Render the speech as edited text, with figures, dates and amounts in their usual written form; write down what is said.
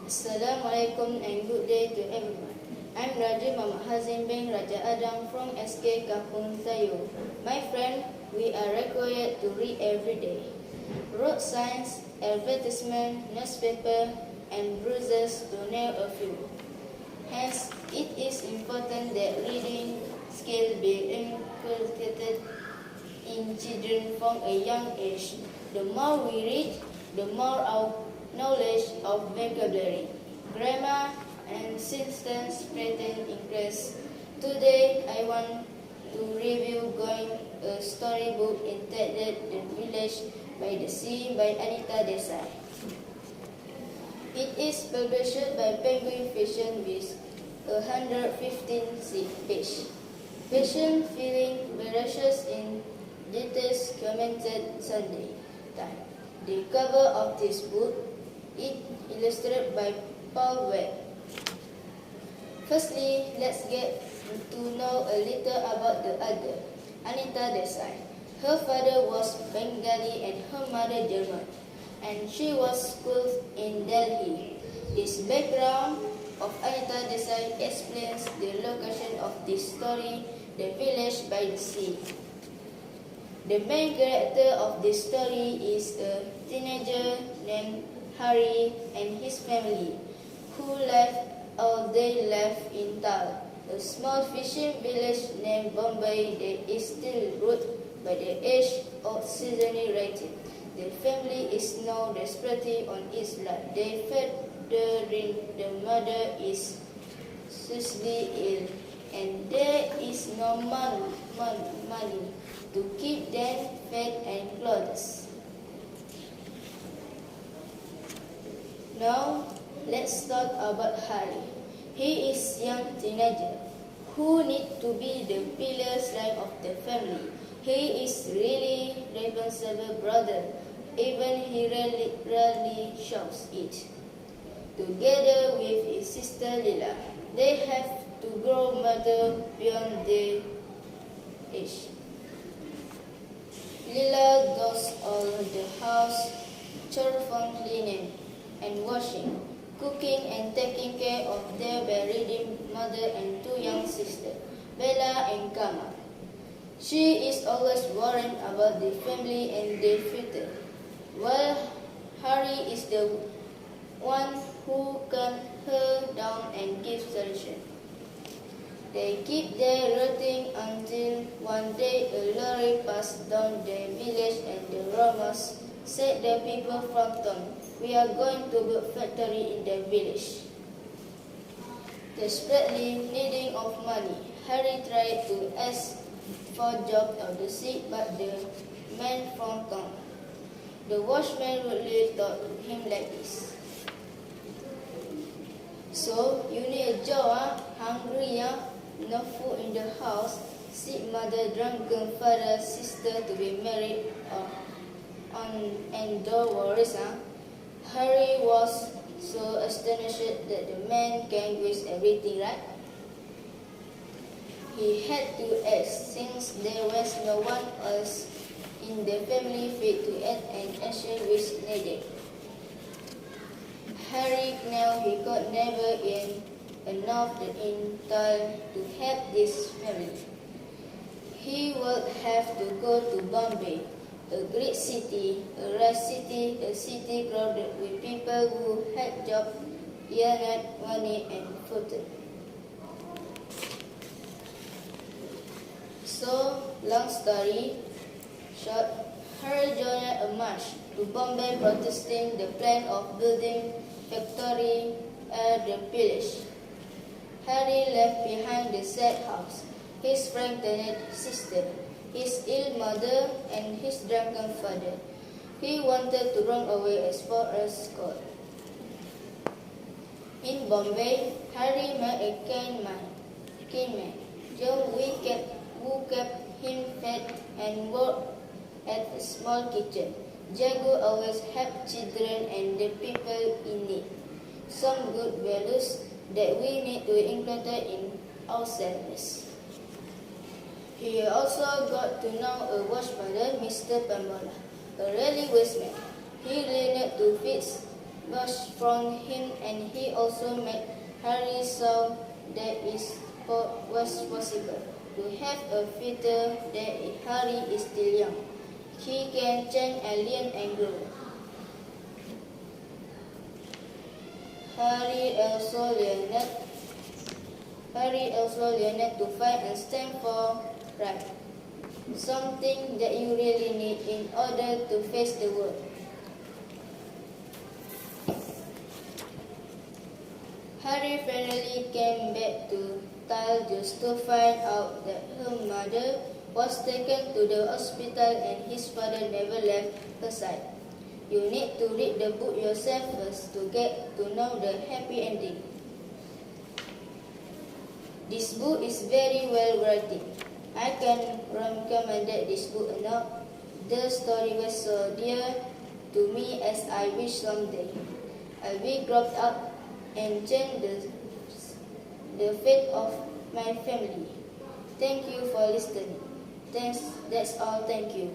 Assalamualaikum and good day to everyone. I'm Raja Muhammad Hazim bin Raja Adam from SK Kampung TAYOR. My friend, we are required to read every day. Road signs, advertisement, newspaper, and brochures to name a few. Hence, it is important that reading skill be inculcated in children from a young age. The more we read, the more our knowledge of vocabulary, grammar, and sentence pattern increase. Today, I want to review Going a Storybook entitled The Village by the Sea by Anita Desai. It is published by Penguin Fiction with 115 pages. Fiction feeling voracious in details commented Sunday time. The cover of this book is illustrated by Paul Webb. Firstly, let's get to know a little about the author, Anita Desai. Her father was Bengali and her mother German, and she was schooled in Delhi. This background of Anita Desai explains the location of this story, The Village by the Sea. The main character of this story is a teenager named Harry and his family, who live all their life in Tal, a small fishing village named Bombay that is still ruled by the age-old seasonal writing. The family is now desperately on its luck. Their the mother is seriously ill, and there is no money to keep them fed and clothed. Now, let's talk about Harry. He is a young teenager who needs to be the pillar of the family. He is really responsible brother, even he rarely shows it. Together with his sister Lila, they have to grow mature beyond their age. Lila does all the house chores from cleaning and washing, cooking and taking care of their bedridden mother and two young sisters, Bella and Kama. She is always worried about the family and their future, while Harry is the one who calms her down and gives solution. They keep their routine until one day a lorry passed down their village and the rumors said the people from town, "We are going to build factory in the village." Desperately needing of money, Harry tried to ask for job on the sea, but the man from town, the watchman, rudely told him like this: "So you need a job, hungry, no food in the house, sick mother, drunken father, sister to be married, and don't worry, Harry was so astonished that the man can guess everything, right? He had to ask, since there was no one else in the family fit to add an action which needed. Harry knew he could never earn enough in time to help this family. He would have to go to Bombay, a great city, a rich city, a city crowded with people who had jobs, earned money and fortune. So, long story short, Harry joined a march to Bombay protesting the plan of building factory at the village. Harry left behind the sad house, his frightened sister, his ill mother, and his drunken father. He wanted to run away as far as could. In Bombay, Harry met a kind man, John, who kept him fed and worked at a small kitchen. Jago always helped children and the people in need. Some good values that we need to include in ourselves. He also got to know a watchman, Mr. Pamela, a really wise man. He learned to fix was from him, and he also made Harry saw that it was possible to have a future that Harry is still young. He can change and learn and grow. Harry also learned to fight and stand for right, something that you really need in order to face the world. Harry finally came back to Tal just to find out that her mother was taken to the hospital and his father never left her side. You need to read the book yourself first to get to know the happy ending. This book is very well written. I can recommend this book a lot. The story was so dear to me as I wish someday I'll be grown up and change the fate of my family. Thank you for listening. That's all. Thank you.